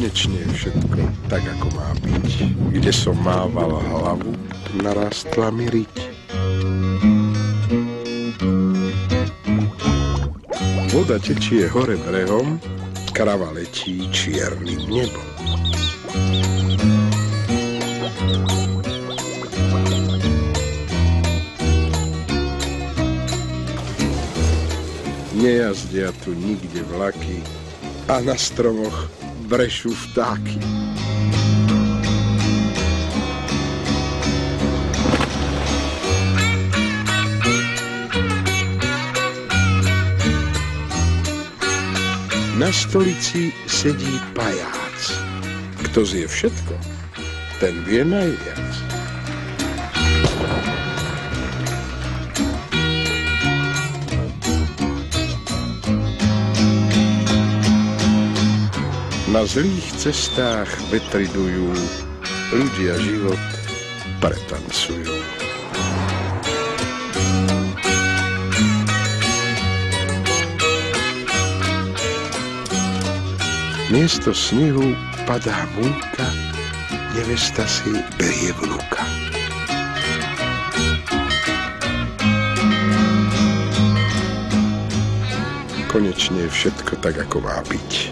Konečne je všetko tak, ako má byť. Kde som mával hlavu, narástla mi riť. Voda tečie hore brehom, krava letí čiernym nebom. Nejazdia tu nikde vlaky a na stromoch brešú vtáky. Na stolici sedí pajác. Kto zje všetko, ten vie najviac. Na zlých cestách vetridujú, ľudia život pretancujú. Miesto snehu padá múka, nevesta si berie vnuka. Konečne je všetko tak, ako má byť.